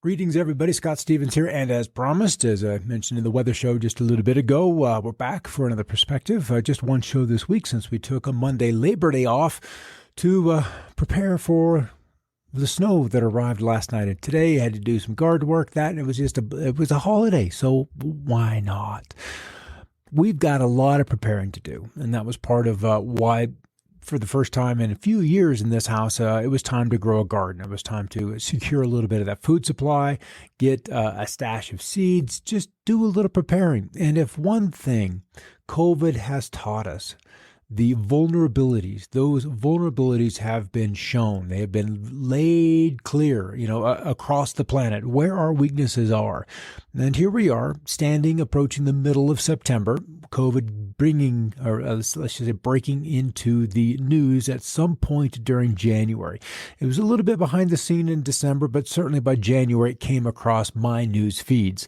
Greetings, everybody. Scott Stevens here, and as promised, as I mentioned in the weather show just a little bit ago, we're back for another perspective. Just one show this week since we took a Monday Labor Day off to prepare for the snow that arrived last night and today. I had to do some garden work. It was a holiday, so why not? We've got a lot of preparing to do, and that was part of why, for the first time in a few years in this house, it was time to grow a garden. It was time to secure a little bit of that food supply, get a stash of seeds, just do a little preparing. And if one thing COVID has taught us, those vulnerabilities have been shown. They have been laid clear, across the planet where our weaknesses are. And here we are, approaching the middle of September, COVID breaking into the news at some point during January. It was a little bit behind the scene in December, but certainly by January it came across my news feeds.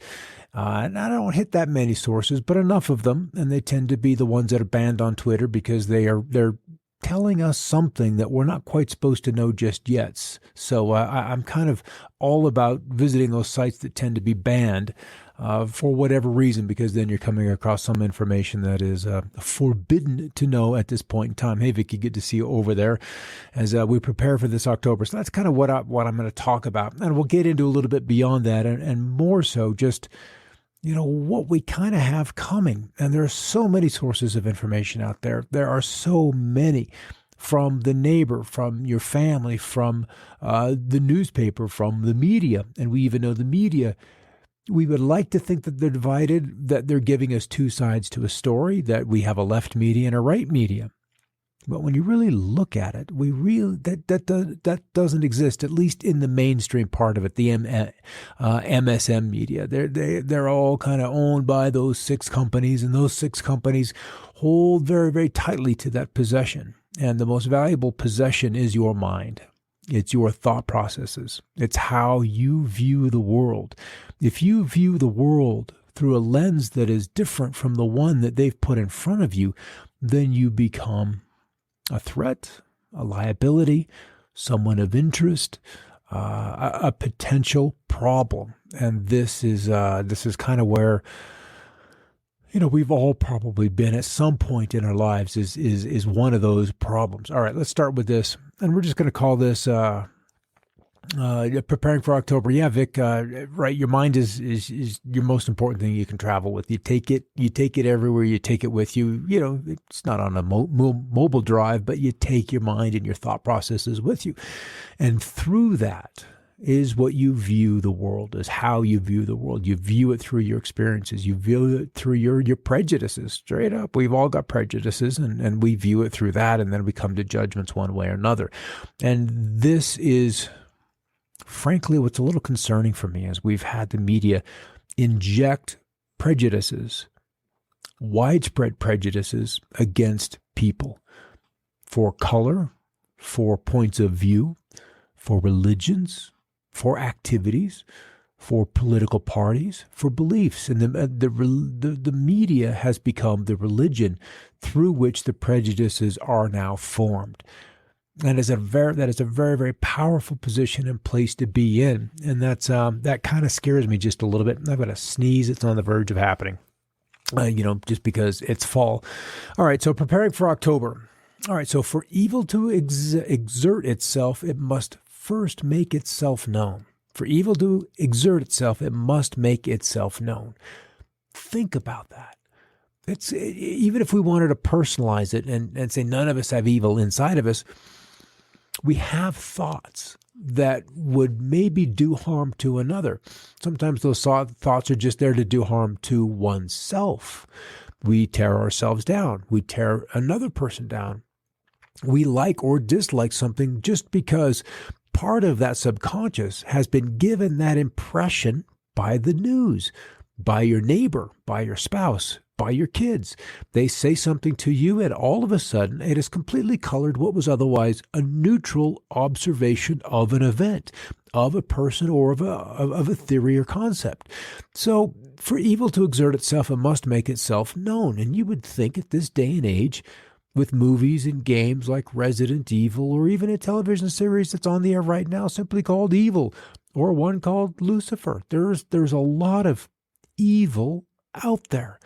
And I don't hit that many sources, but enough of them, and they tend to be the ones that are banned on Twitter because they're telling us something that we're not quite supposed to know just yet. So I'm kind of all about visiting those sites that tend to be banned for whatever reason, because then you're coming across some information that is forbidden to know at this point in time. Hey, Vicky, good to see you over there as we prepare for this October. So that's kind of what I'm going to talk about. And we'll get into a little bit beyond that and more so just what we kind of have coming. And there are so many sources of information out there. There are so many, from the neighbor, from your family, from the newspaper, from the media. And we even know the media, we would like to think that they're divided, that they're giving us two sides to a story, that we have a left media and a right media. But when you really look at it, that doesn't exist, at least in the mainstream part of it, the MSM media. They're all kind of owned by those six companies, and those six companies hold very, very tightly to that possession. And the most valuable possession is your mind. It's your thought processes. It's how you view the world. If you view the world through a lens that is different from the one that they've put in front of you, then you become a threat, a liability, someone of interest, a potential problem. And this is kind of where, we've all probably been at some point in our lives is one of those problems. All right, let's start with this. And we're just going to call this preparing for October. Yeah, Vic, right. Your mind is your most important thing you can travel with. You take it everywhere. You take it with you. It's not on a mobile drive, but you take your mind and your thought processes with you. And through that is what you view the world, is how you view the world. You view it through your experiences. You view it through your prejudices. Straight up, we've all got prejudices, and we view it through that, and then we come to judgments one way or another. And this is, frankly, what's a little concerning for me, is we've had the media inject prejudices, widespread prejudices against people for color, for points of view, for religions, for activities, for political parties, for beliefs. And the media has become the religion through which the prejudices are now formed. And that is a very, very powerful position and place to be in. And that kind of scares me just a little bit. I've got a sneeze. It's on the verge of happening, just because it's fall. All right, so preparing for October. All right, so for evil to exert itself, it must first make itself known. For evil to exert itself, it must make itself known. Think about that. It's, even if we wanted to personalize it and say none of us have evil inside of us, we have thoughts that would maybe do harm to another. Sometimes those thoughts are just there to do harm to oneself. We tear ourselves down. We tear another person down. We like or dislike something just because part of that subconscious has been given that impression by the news, by your neighbor, by your spouse, by your kids. They say something to you, and all of a sudden it has completely colored what was otherwise a neutral observation of an event, of a person, or of a theory or concept. So for evil to exert itself, it must make itself known. And you would think at this day and age, with movies and games like Resident Evil, or even a television series that's on the air right now simply called Evil, or one called Lucifer. There's a lot of evil out there.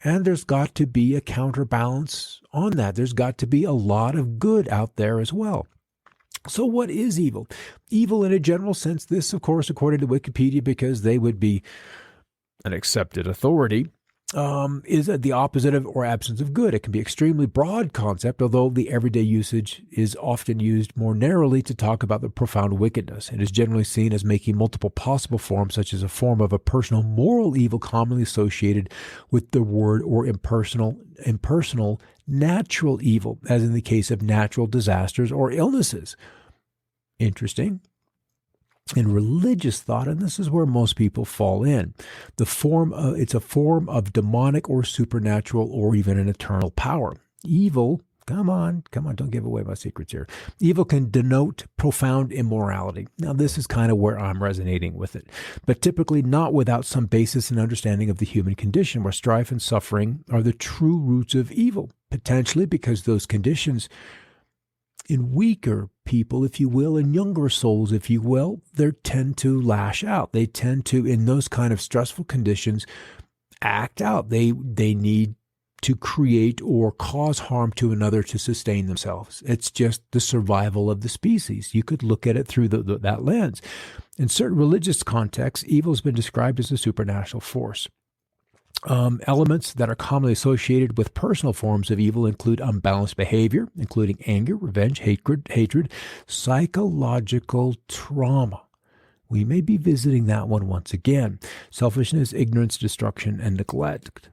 And there's got to be a counterbalance on that. There's got to be a lot of good out there as well. So what is evil? Evil in a general sense, this, of course, according to Wikipedia, because they would be an accepted authority, is the opposite of or absence of good. It can be an extremely broad concept, although the everyday usage is often used more narrowly to talk about the profound wickedness. It is generally seen as making multiple possible forms, such as a form of a personal moral evil commonly associated with the word, or impersonal natural evil, as in the case of natural disasters or illnesses. Interesting. In religious thought, and this is where most people fall in, it's a form of demonic or supernatural or even an eternal power. Evil, come on, don't give away my secrets here. Evil can denote profound immorality. Now, this is kind of where I'm resonating with it, but typically not without some basis and understanding of the human condition, where strife and suffering are the true roots of evil, potentially because those conditions in weaker people, if you will, in younger souls, if you will, they tend to lash out. They tend to, in those kind of stressful conditions, act out. They need to create or cause harm to another to sustain themselves. It's just the survival of the species. You could look at it through that lens. In certain religious contexts, evil has been described as a supernatural force. Elements that are commonly associated with personal forms of evil include unbalanced behavior, including anger, revenge, hatred, psychological trauma. We may be visiting that one once again. Selfishness, ignorance, destruction, and neglect.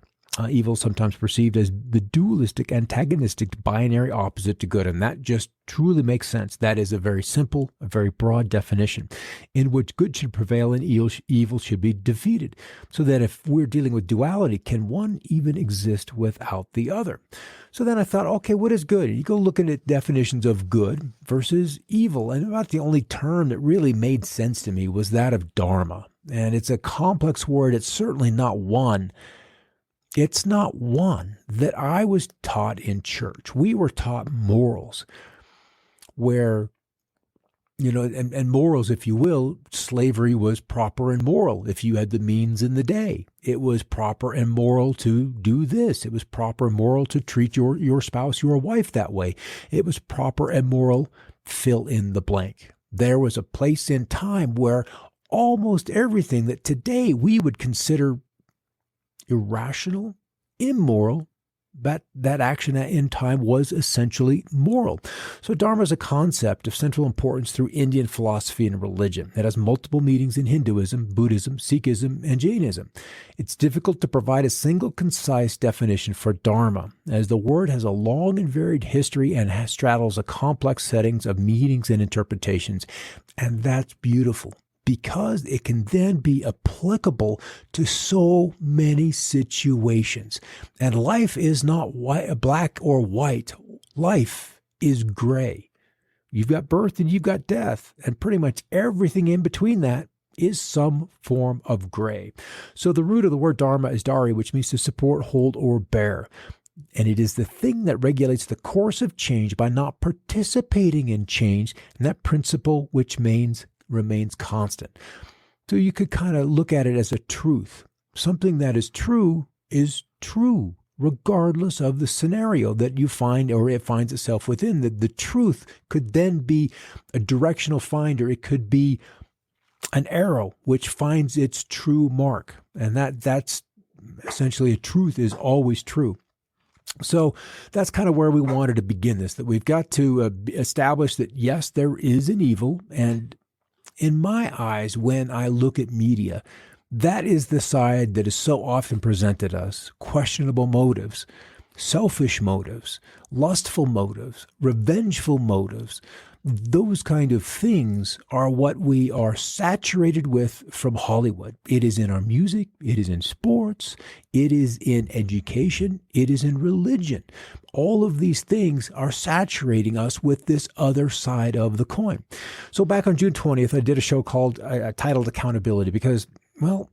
Evil sometimes perceived as the dualistic, antagonistic, binary opposite to good, and that just truly makes sense. That is a very simple, a very broad definition in which good should prevail and evil should be defeated. So that if we're dealing with duality, can one even exist without the other? So then I thought, okay, what is good? You go looking at definitions of good versus evil, and about the only term that really made sense to me was that of dharma. And it's a complex word. It's certainly not one. It's not one that I was taught in church. We were taught morals where, and morals, if you will, slavery was proper and moral. If you had the means in the day, it was proper and moral to do this. It was proper and moral to treat your spouse, your wife that way. It was proper and moral, fill in the blank. There was a place in time where almost everything that today we would consider irrational, immoral, that action in time was essentially moral. So dharma is a concept of central importance through Indian philosophy and religion. It has multiple meanings in Hinduism, Buddhism, Sikhism, and Jainism. It's difficult to provide a single concise definition for dharma, as the word has a long and varied history and straddles a complex settings of meanings and interpretations. And that's beautiful, because it can then be applicable to so many situations. And life is not black or white. Life is gray. You've got birth and you've got death, and pretty much everything in between that is some form of gray. So the root of the word dharma is dari, which means to support, hold, or bear. And it is the thing that regulates the course of change by not participating in change, and that principle which remains constant. So you could kind of look at it as a truth. Something that is true, regardless of the scenario that you find or it finds itself within. The truth could then be a directional finder. It could be an arrow which finds its true mark. And that's essentially, a truth is always true. So that's kind of where we wanted to begin this, that we've got to establish that, yes, there is an evil. And in my eyes, when I look at media, that is the side that is so often presented us: questionable motives, selfish motives, lustful motives, revengeful motives. Those kind of things are what we are saturated with from Hollywood. It is in our music, it is in sports, it is in education, it is in religion. All of these things are saturating us with this other side of the coin. So back on June 20th, I did a show called Titled Accountability, because, well,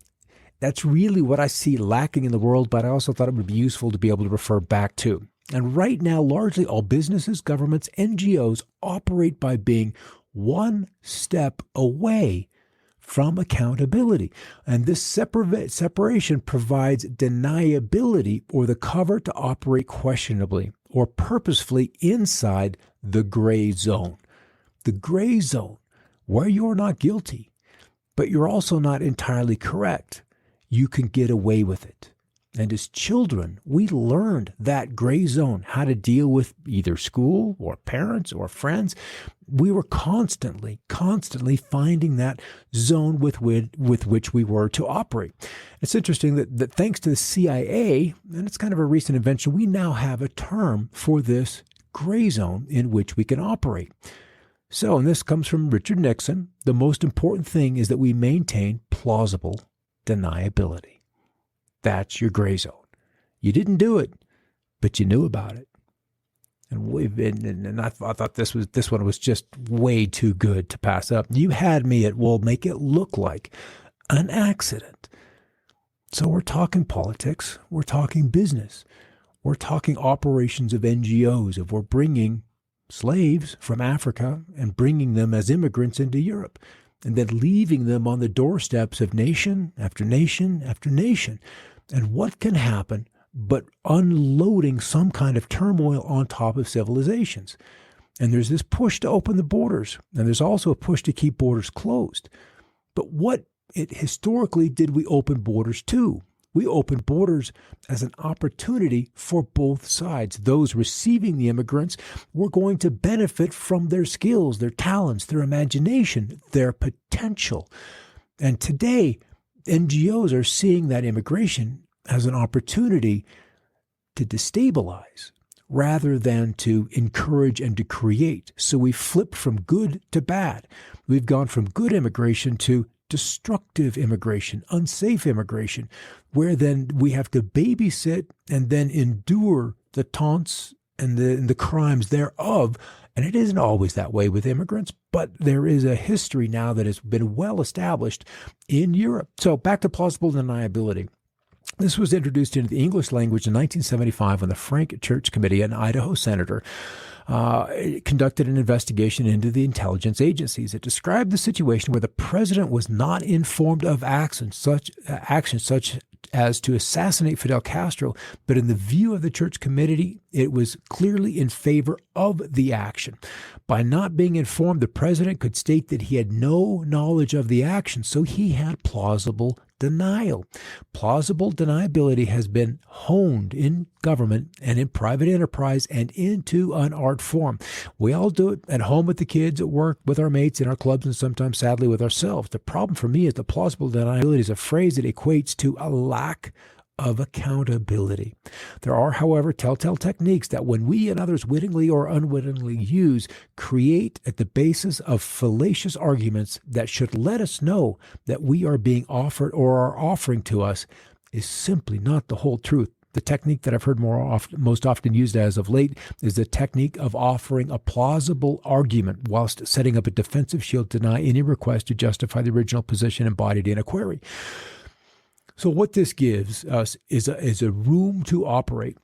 that's really what I see lacking in the world, but I also thought it would be useful to be able to refer back to. And right now, largely all businesses, governments, NGOs operate by being one step away from accountability. And this separation provides deniability or the cover to operate questionably or purposefully inside the gray zone. The gray zone, where you're not guilty, but you're also not entirely correct. You can get away with it. And as children, we learned that gray zone, how to deal with either school or parents or friends. We were constantly finding that zone with which we were to operate. It's interesting that thanks to the CIA, and it's kind of a recent invention, we now have a term for this gray zone in which we can operate. So, and this comes from Richard Nixon, the most important thing is that we maintain plausible deniability. That's your gray zone. You didn't do it, but you knew about it. And I thought this one was just way too good to pass up. You had me at, well, make it look like an accident. So we're talking politics. We're talking business. We're talking operations of NGOs. If we're bringing slaves from Africa and bringing them as immigrants into Europe, and then leaving them on the doorsteps of nation after nation after nation. And what can happen but unloading some kind of turmoil on top of civilizations? And there's this push to open the borders, and there's also a push to keep borders closed. But what historically did we open borders to? We opened borders as an opportunity for both sides. Those receiving the immigrants were going to benefit from their skills, their talents, their imagination, their potential. And today, NGOs are seeing that immigration as an opportunity to destabilize rather than to encourage and to create. So we flipped from good to bad. We've gone from good immigration to destructive immigration, unsafe immigration, where then we have to babysit and then endure the taunts and the crimes thereof. And it isn't always that way with immigrants, but there is a history now that has been well established in Europe. So back to plausible deniability. This was introduced into the English language in 1975 when the Frank Church Committee, an Idaho senator, conducted an investigation into the intelligence agencies. It described the situation where the president was not informed of actions such as to assassinate Fidel Castro, but in the view of the Church Committee, it was clearly in favor of the action. By not being informed, the president could state that he had no knowledge of the action, so he had plausible denial. Plausible deniability has been honed in government and in private enterprise and into an art form. We all do it at home with the kids, at work, with our mates, in our clubs, and sometimes, sadly, with ourselves. The problem for me is that plausible deniability is a phrase that equates to a lack of accountability. There are, however, telltale techniques that when we and others wittingly or unwittingly use, create at the basis of fallacious arguments that should let us know that we are being offered or are offering to us is simply not the whole truth. The technique that I've heard most often used as of late is the technique of offering a plausible argument whilst setting up a defensive shield to deny any request to justify the original position embodied in a query. So what this gives us is a room to operate.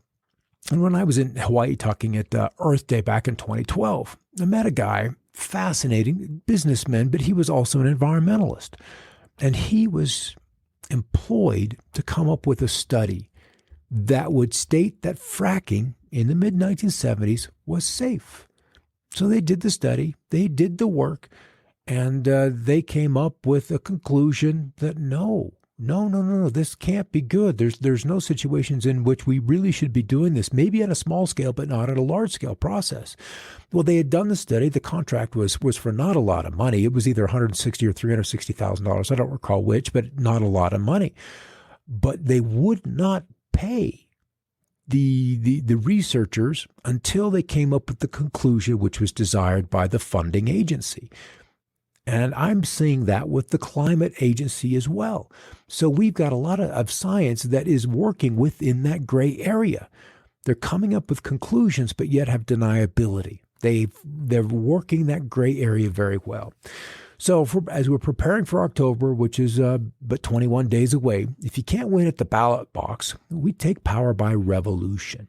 And when I was in Hawaii talking at Earth Day back in 2012, I met a guy, fascinating businessman, but he was also an environmentalist. And he was employed to come up with a study that would state that fracking in the mid-1970s was safe. So they did the study, they did the work, and they came up with a conclusion that no, this can't be good. There's no situations in which we really should be doing this, maybe on a small scale, but not at a large scale process. Well, they had done the study. The contract was for not a lot of money. It was either $160,000 or $360,000. I don't recall which, but not a lot of money. But they would not pay the researchers until they came up with the conclusion which was desired by the funding agency. And I'm seeing that with the climate agency as well. So we've got a lot of science that is working within that gray area. They're coming up with conclusions, but yet have deniability. They're working that gray area very well. So as we're preparing for October, which is but 21 days away, if you can't win at the ballot box, we take power by revolution.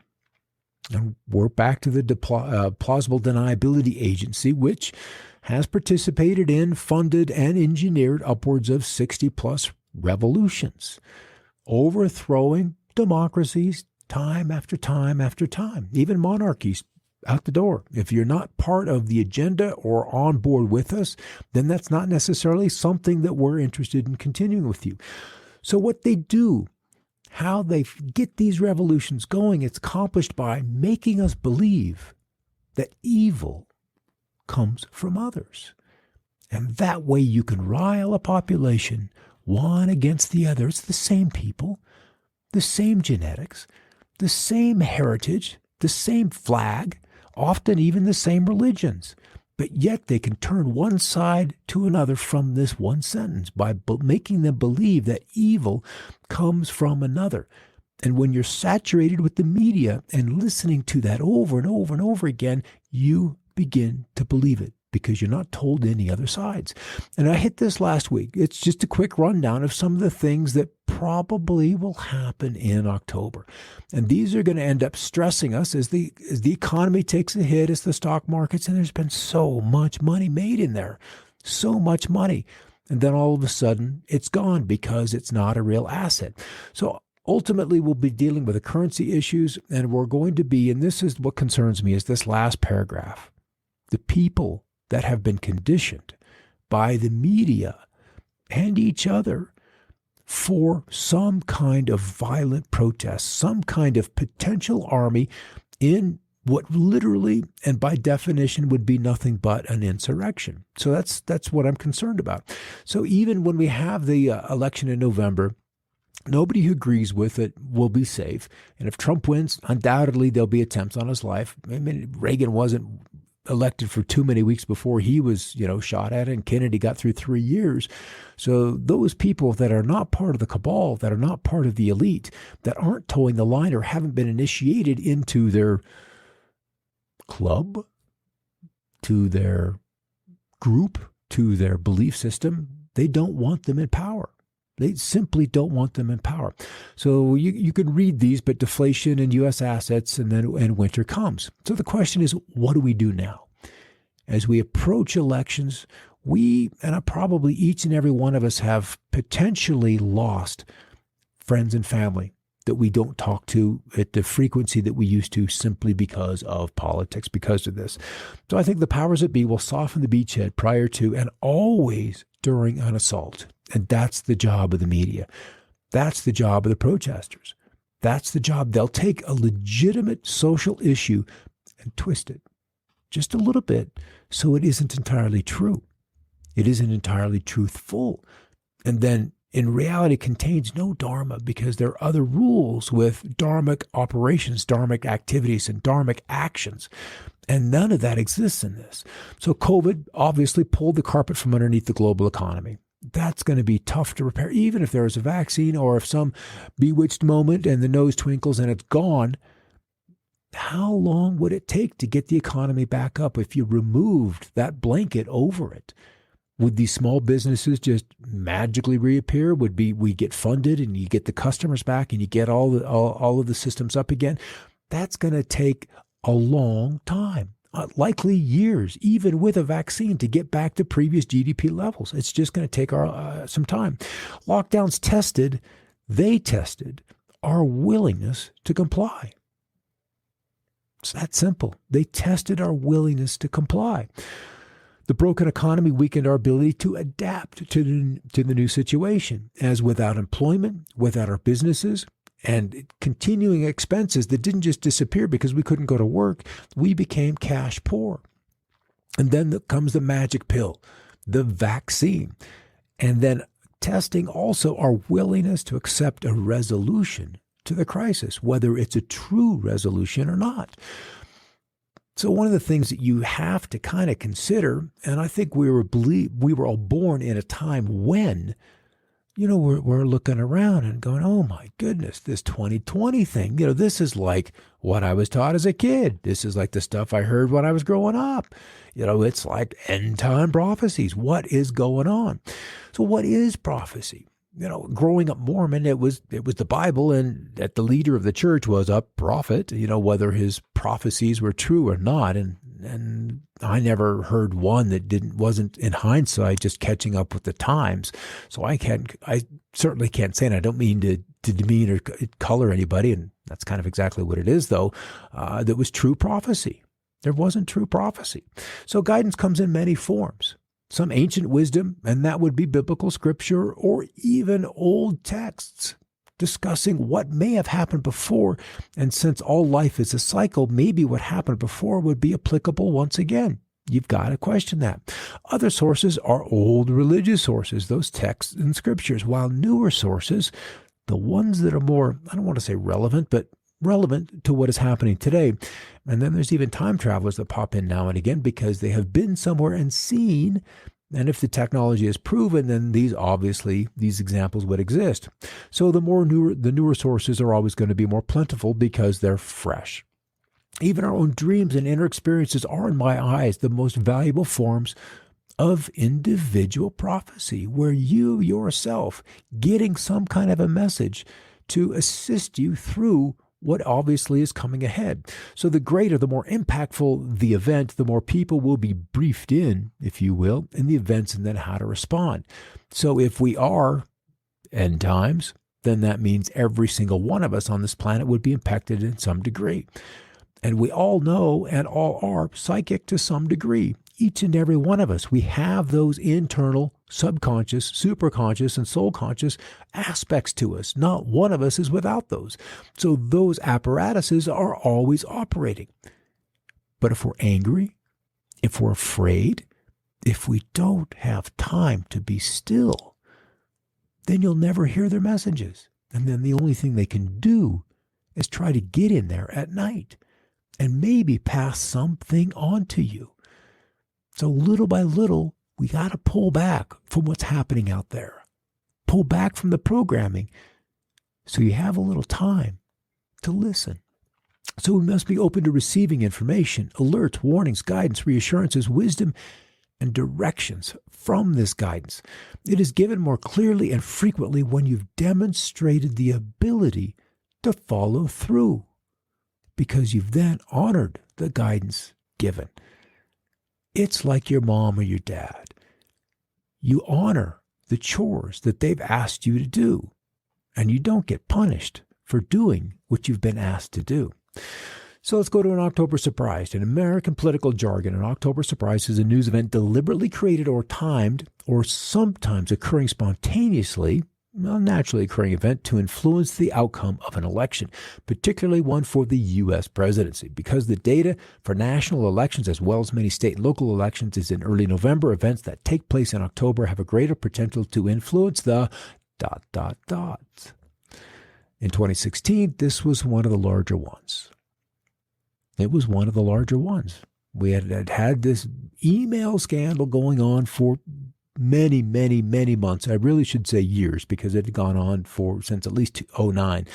And we're back to the plausible deniability agency, which has participated in, funded, and engineered upwards of 60 plus revolutions, overthrowing democracies time after time after time, even monarchies out the door. If you're not part of the agenda or on board with us, then that's not necessarily something that we're interested in continuing with you. So what they do, how they get these revolutions going, it's accomplished by making us believe that evil comes from others. And that way you can rile a population one against the other. It's the same people, the same genetics, the same heritage, the same flag, often even the same religions. But yet they can turn one side to another from this one sentence by making them believe that evil comes from another. And when you're saturated with the media and listening to that over and over and over again, you begin to believe it because you're not told any other sides. And I hit this last week. It's just a quick rundown of some of the things that probably will happen in October. And these are going to end up stressing us as the economy takes a hit, as the stock markets, and there's been so much money made in there, so much money. And then all of a sudden it's gone because it's not a real asset. So ultimately, we'll be dealing with the currency issues, and we're going to be, and this is what concerns me, is this last paragraph. The people that have been conditioned by the media and each other for some kind of violent protest, some kind of potential army in what literally and by definition would be nothing but an insurrection. So that's what I'm concerned about. So even when we have the election in November, nobody who agrees with it will be safe. And if Trump wins, undoubtedly there'll be attempts on his life. I mean, Reagan wasn't elected for too many weeks before he was, shot at, and Kennedy got through 3 years. So those people that are not part of the cabal, that are not part of the elite, that aren't towing the line or haven't been initiated into their club, to their group, to their belief system, they don't want them in power. They simply don't want them in power. So you could read these, but deflation in U.S. assets, and winter comes. So the question is, what do we do now? As we approach elections, probably each and every one of us have potentially lost friends and family that we don't talk to at the frequency that we used to simply because of politics, because of this. So I think the powers that be will soften the beachhead prior to and always during an assault. And that's the job of the media. That's the job of the protesters. That's the job. They'll take a legitimate social issue and twist it just a little bit so it isn't entirely true. It isn't entirely truthful. And then in reality contains no dharma, because there are other rules with dharmic operations, dharmic activities, and dharmic actions. And none of that exists in this. So COVID obviously pulled the carpet from underneath the global economy. That's going to be tough to repair, even if there is a vaccine or if some bewitched moment and the nose twinkles and it's gone. How long would it take to get the economy back up if you removed that blanket over it? Would these small businesses just magically reappear? Would we get funded and you get the customers back and you get all of the systems up again? That's going to take a long time. Likely years, even with a vaccine, to get back to previous GDP levels. It's just going to take some time. Lockdowns tested our willingness to comply. It's that simple. They tested our willingness to comply. The broken economy weakened our ability to adapt to the new situation, as without employment, without our businesses, and continuing expenses that didn't just disappear because we couldn't go to work, we became cash poor. And then comes the magic pill, the vaccine. And then testing also our willingness to accept a resolution to the crisis, whether it's a true resolution or not. So one of the things that you have to kind of consider, and I think we were all born in a time when, we're looking around and going, oh my goodness, this 2020 thing, this is like what I was taught as a kid. This is like the stuff I heard when I was growing up. It's like end time prophecies. What is going on? So what is prophecy? Growing up Mormon, it was the Bible, and that the leader of the church was a prophet, whether his prophecies were true or not. And And I never heard one that wasn't in hindsight just catching up with the times. So I certainly can't say, and I don't mean to demean or color anybody, and that's kind of exactly what it is, though, that was true prophecy. There wasn't true prophecy. So guidance comes in many forms. Some ancient wisdom, and that would be biblical scripture or even old texts discussing what may have happened before. And since all life is a cycle, maybe what happened before would be applicable once again. You've got to question that. Other sources are old religious sources, those texts and scriptures, while newer sources, the ones that are more, I don't want to say relevant, but relevant to what is happening today. And then there's even time travelers that pop in now and again because they have been somewhere and seen. And if the technology is proven, then these examples would exist. So the newer sources are always going to be more plentiful because they're fresh. Even our own dreams and inner experiences are, in my eyes, the most valuable forms of individual prophecy, where you yourself getting some kind of a message to assist you through what obviously is coming ahead. So the greater, the more impactful the event, the more people will be briefed in, if you will, in the events and then how to respond. So if we are end times, then that means every single one of us on this planet would be impacted in some degree. And we all know and all are psychic to some degree. Each and every one of us, we have those internal, subconscious, superconscious, and soul conscious aspects to us. Not one of us is without those. So those apparatuses are always operating. But if we're angry, if we're afraid, if we don't have time to be still, then you'll never hear their messages. And then the only thing they can do is try to get in there at night and maybe pass something on to you. So little by little, we got to pull back from what's happening out there. Pull back from the programming so you have a little time to listen. So we must be open to receiving information, alerts, warnings, guidance, reassurances, wisdom, and directions from this guidance. It is given more clearly and frequently when you've demonstrated the ability to follow through, because you've then honored the guidance given. It's like your mom or your dad. You honor the chores that they've asked you to do, and you don't get punished for doing what you've been asked to do. So let's go to an October surprise. In American political jargon, an October surprise is a news event deliberately created or timed, or sometimes occurring spontaneously, a naturally occurring event to influence the outcome of an election, particularly one for the U.S. presidency. Because the data for national elections as well as many state and local elections is in early November, events that take place in October have a greater potential to influence the ... In 2016, this was one of the larger ones. It was one of the larger ones. We had this email scandal going on for many, many, many months. I really should say years, because it had gone on since at least 2009.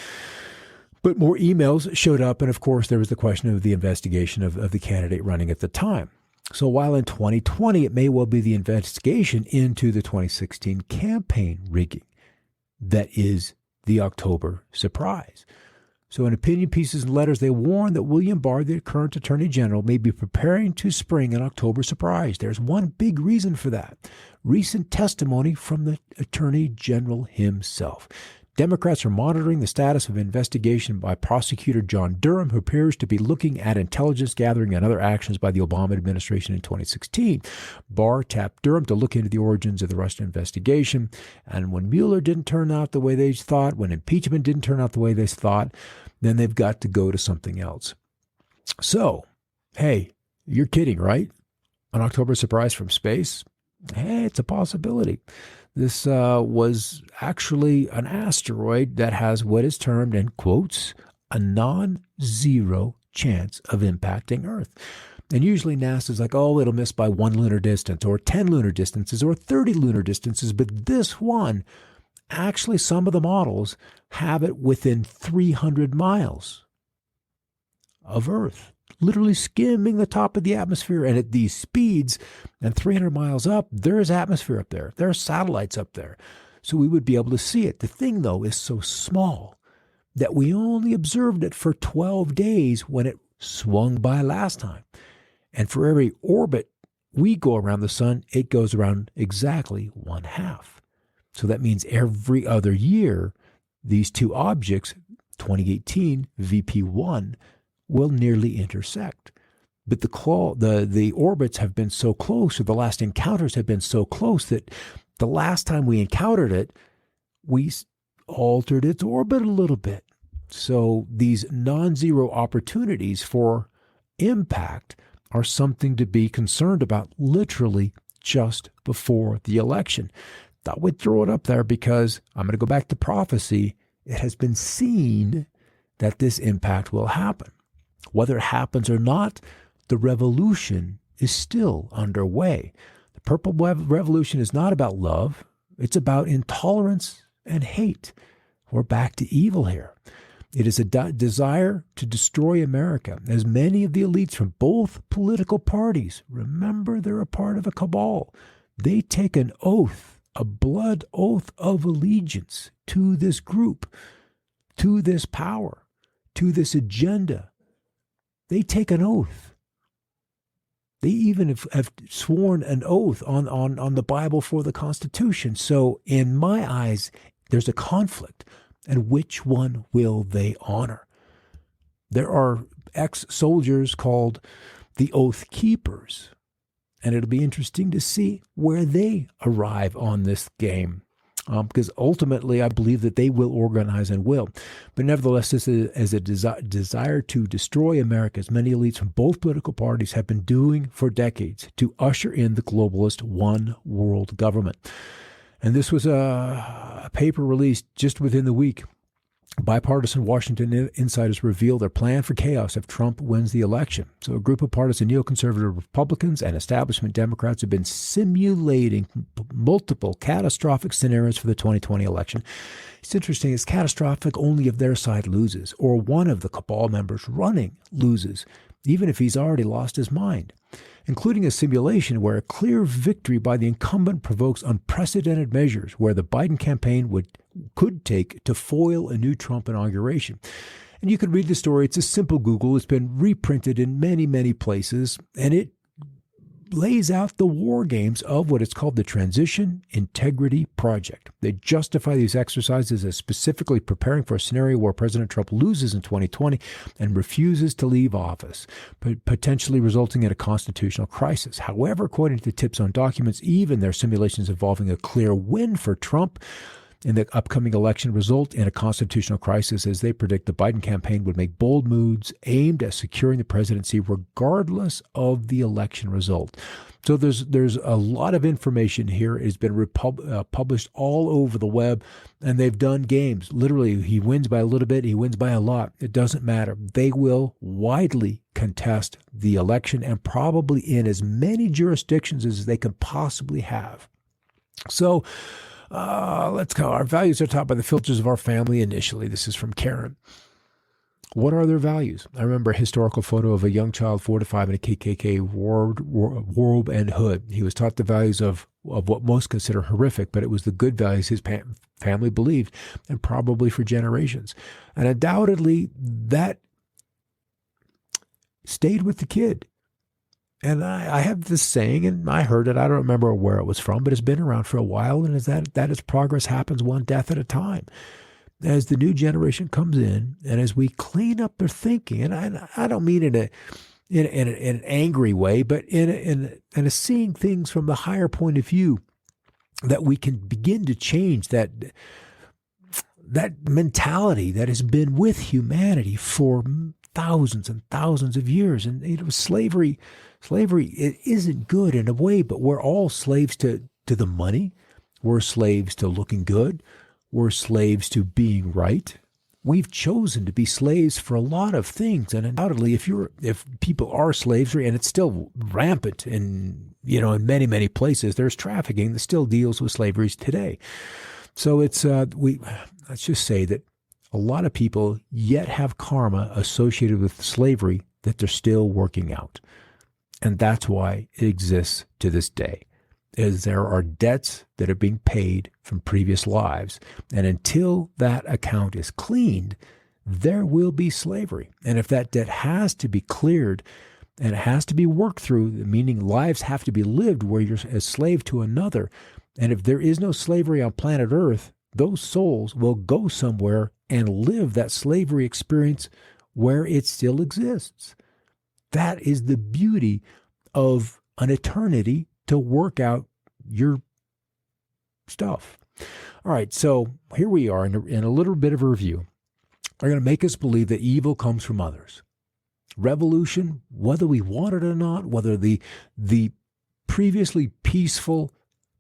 But more emails showed up, and of course there was the question of the investigation of the candidate running at the time. So while in 2020 it may well be the investigation into the 2016 campaign rigging that is the October surprise. So in opinion pieces and letters, they warn that William Barr, the current Attorney General, may be preparing to spring an October surprise. There's one big reason for that. Recent testimony from the Attorney General himself. Democrats are monitoring the status of investigation by prosecutor John Durham, who appears to be looking at intelligence gathering and other actions by the Obama administration in 2016. Barr tapped Durham to look into the origins of the Russia investigation. And when Mueller didn't turn out the way they thought, when impeachment didn't turn out the way they thought, then they've got to go to something else. So, hey, you're kidding, right? An October surprise from space? Hey, it's a possibility. This was actually an asteroid that has what is termed, in quotes, a non-zero chance of impacting Earth. And usually NASA's like, oh, it'll miss by 1 lunar distance or 10 lunar distances or 30 lunar distances. But this one, actually some of the models have it within 300 miles of Earth, literally skimming the top of the atmosphere. And at these speeds and 300 miles up, there's atmosphere up there. There are satellites up there. So we would be able to see it. The thing, though, is so small that we only observed it for 12 days when it swung by last time. And for every orbit we go around the sun, it goes around exactly 1/2. So that means every other year, these two objects, 2018 VP1, will nearly intersect. But the orbits have been so close, or the last encounters have been so close, that the last time we encountered it, we altered its orbit a little bit. So these non-zero opportunities for impact are something to be concerned about literally just before the election. Thought we'd throw it up there because I'm going to go back to prophecy. It has been seen that this impact will happen. Whether it happens or not, the revolution is still underway. The Purple Revolution is not about love. It's about intolerance and hate. We're back to evil here. It is a desire to destroy America, as many of the elites from both political parties, remember, they're a part of a cabal. They take an oath, a blood oath of allegiance to this group, to this power, to this agenda. They take an oath. They even have sworn an oath on the Bible for the Constitution. So in my eyes, there's a conflict. And which one will they honor? There are ex-soldiers called the Oath Keepers, and it'll be interesting to see where they arrive on this game, because ultimately I believe that they will organize and will. But nevertheless, this is a desire to destroy America, as many elites from both political parties have been doing for decades, to usher in the globalist one world government. And this was a paper released just within the week. Bipartisan Washington insiders reveal their plan for chaos if Trump wins the election. So a group of partisan neoconservative Republicans and establishment Democrats have been simulating multiple catastrophic scenarios for the 2020 election. It's interesting, it's catastrophic only if their side loses, or one of the cabal members running loses, even if he's already lost his mind, including a simulation where a clear victory by the incumbent provokes unprecedented measures where the Biden campaign could take to foil a new Trump inauguration. And you can read the story. It's a simple Google. It's been reprinted in many, many places, and it lays out the war games of what is called the Transition Integrity Project. They justify these exercises as specifically preparing for a scenario where President Trump loses in 2020 and refuses to leave office, potentially resulting in a constitutional crisis. However, according to the TIP's own documents, even their simulations involving a clear win for Trump in the upcoming election result in a constitutional crisis, as they predict the Biden campaign would make bold moves aimed at securing the presidency regardless of the election result. So there's a lot of information here. It's been published all over the web, and they've done games. Literally, he wins by a little bit, he wins by a lot. It doesn't matter. They will widely contest the election, and probably in as many jurisdictions as they could possibly have. So let's go. Our values are taught by the filters of our family initially. This is from Karen. What are their values? I remember a historical photo of a young child, 4 to 5, in a KKK robe and hood. He was taught the values of what most consider horrific, but it was the good values his family believed, and probably for generations. And undoubtedly, that stayed with the kid. And I have this saying, and I heard it, I don't remember where it was from, but it's been around for a while, and is that as progress happens one death at a time. As the new generation comes in, and as we clean up their thinking, and I don't mean in an angry way, but in a seeing things from the higher point of view, that we can begin to change that mentality that has been with humanity for thousands and thousands of years. And slavery, it isn't good in a way, but we're all slaves to the money. We're slaves to looking good. We're slaves to being right. We've chosen to be slaves for a lot of things. And undoubtedly, if people are slaves, and it's still rampant in many, many places, there's trafficking that still deals with slavery today. So let's just say that a lot of people yet have karma associated with slavery that they're still working out. And that's why it exists to this day, is there are debts that are being paid from previous lives. And until that account is cleaned, there will be slavery. And if that debt has to be cleared, And it has to be worked through, meaning lives have to be lived where you're a slave to another. And if there is no slavery on planet Earth, those souls will go somewhere and live that slavery experience where it still exists. That is the beauty of an eternity to work out your stuff. All right, so here we are in a little bit of a review. They're going to make us believe that evil comes from others. Revolution, whether we want it or not, whether the previously peaceful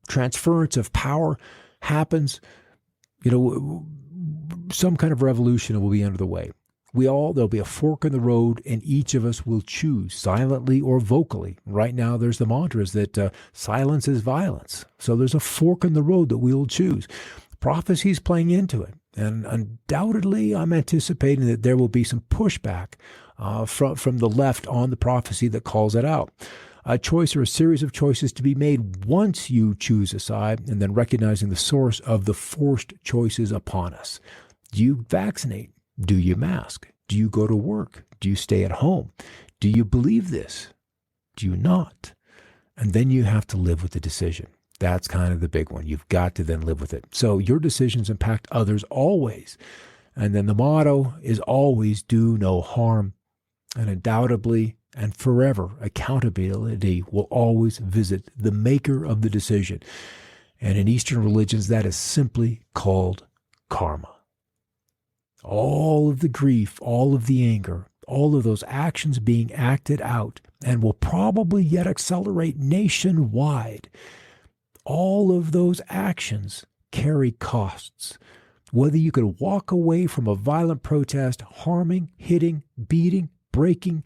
transference of power happens, some kind of revolution will be under the way. There'll be a fork in the road, and each of us will choose, silently or vocally. Right now, there's the mantras that silence is violence. So there's a fork in the road that we will choose. Prophecy's playing into it. And undoubtedly, I'm anticipating that there will be some pushback from the left on the prophecy that calls it out. A choice or a series of choices to be made once you choose a side, and then recognizing the source of the forced choices upon us. Do you vaccinate? Do you mask? Do you go to work? Do you stay at home? Do you believe this? Do you not? And then you have to live with the decision. That's kind of the big one. You've got to then live with it. So your decisions impact others always. And then the motto is always do no harm. And undoubtedly and forever, accountability will always visit the maker of the decision. And in Eastern religions, that is simply called karma. All of the grief, all of the anger, all of those actions being acted out and will probably yet accelerate nationwide. All of those actions carry costs. Whether you could walk away from a violent protest, harming, hitting, beating, breaking,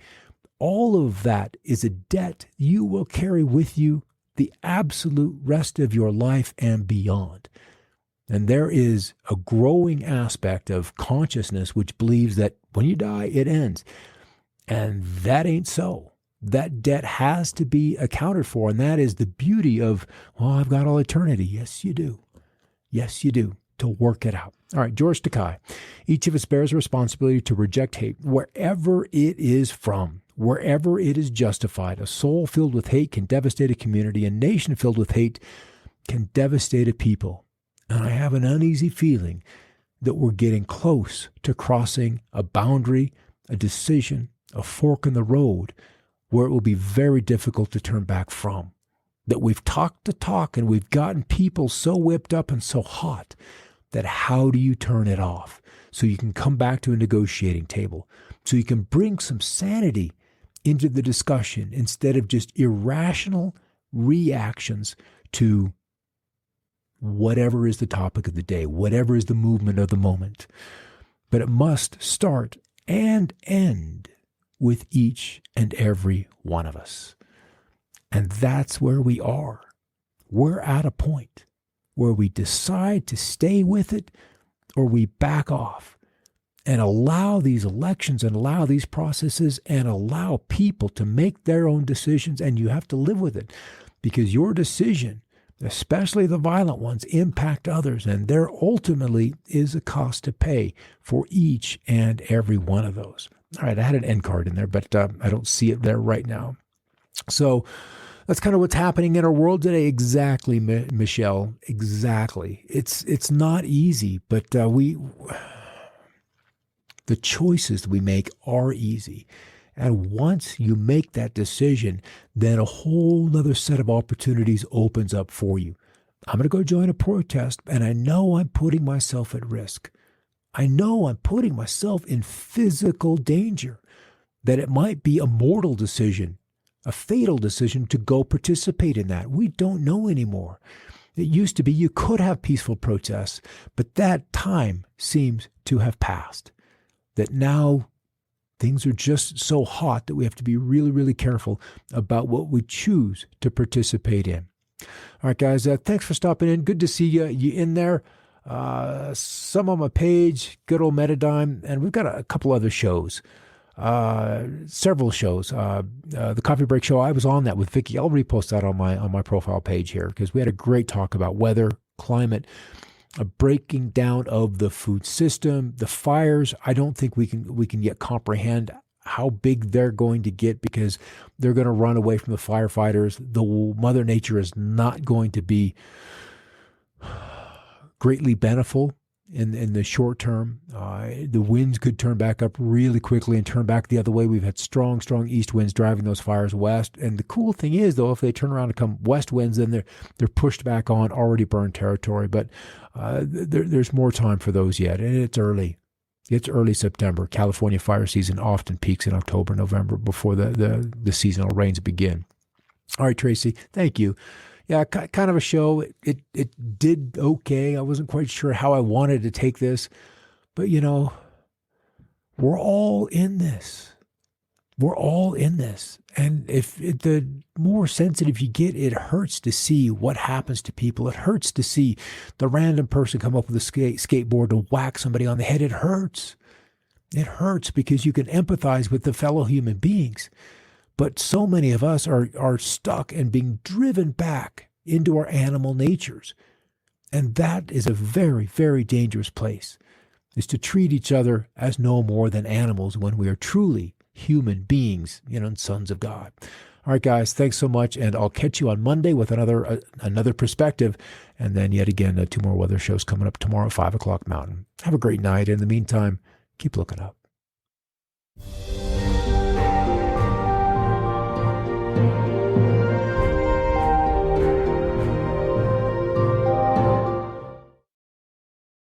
all of that is a debt you will carry with you the absolute rest of your life and beyond. And there is a growing aspect of consciousness which believes that when you die, it ends. And that ain't so. That debt has to be accounted for. And that is the beauty of, well, I've got all eternity. Yes, you do. Yes, you do. To work it out. All right, George Takei. Each of us bears a responsibility to reject hate wherever it is from, wherever it is justified. A soul filled with hate can devastate a community. A nation filled with hate can devastate a people. And I have an uneasy feeling that we're getting close to crossing a boundary, a decision, a fork in the road where it will be very difficult to turn back from. That we've talked the talk and we've gotten people so whipped up and so hot that how do you turn it off so you can come back to a negotiating table, so you can bring some sanity into the discussion instead of just irrational reactions to whatever is the topic of the day, whatever is the movement of the moment. But it must start and end with each and every one of us. And that's where we are. We're at a point where we decide to stay with it or we back off and allow these elections and allow these processes and allow people to make their own decisions, and you have to live with it because your decision, especially the violent ones, impact others, and there ultimately is a cost to pay for each and every one of those. All right, I had an end card in there, but I don't see it there right now. So that's kind of what's happening in our world today. Exactly, Michelle, exactly. It's not easy, but the choices we make are easy. And once you make that decision, then a whole nother set of opportunities opens up for you. I'm going to go join a protest, and I know I'm putting myself at risk. I know I'm putting myself in physical danger, that it might be a mortal decision, a fatal decision to go participate in that. We don't know anymore. It used to be you could have peaceful protests, but that time seems to have passed. That now things are just so hot that we have to be really, really careful about what we choose to participate in. All right, guys, thanks for stopping in. Good to see you in there. Some on my page, good old Metadime, and we've got a couple other shows, several shows. The Coffee Break Show, I was on that with Vicky. I'll repost that on my profile page here because we had a great talk about weather, climate, a breaking down of the food system, the fires. I don't think we can yet comprehend how big they're going to get because they're going to run away from the firefighters. The Mother Nature is not going to be greatly beneficial in the short term. The winds could turn back up really quickly and turn back the other way. We've had strong east winds driving those fires west. And the cool thing is, though, if they turn around and come west winds, then they're pushed back on already burned territory. But there's more time for those yet, and it's early. It's early September. California fire season often peaks in October, November before the seasonal rains begin. All right, Tracy, thank you. Yeah, kind of a show. It did okay. I wasn't quite sure how I wanted to take this, but we're all in this. We're all in this. And the more sensitive you get, it hurts to see what happens to people. It hurts to see the random person come up with a skateboard to whack somebody on the head. It hurts. It hurts because you can empathize with the fellow human beings. But so many of us are stuck and being driven back into our animal natures. And that is a very, very dangerous place, is to treat each other as no more than animals when we are truly human beings, and sons of God. All right, guys, thanks so much. And I'll catch you on Monday with another perspective. And then yet again, 2 more weather shows coming up tomorrow at 5 o'clock Mountain. Have a great night. In the meantime, keep looking up.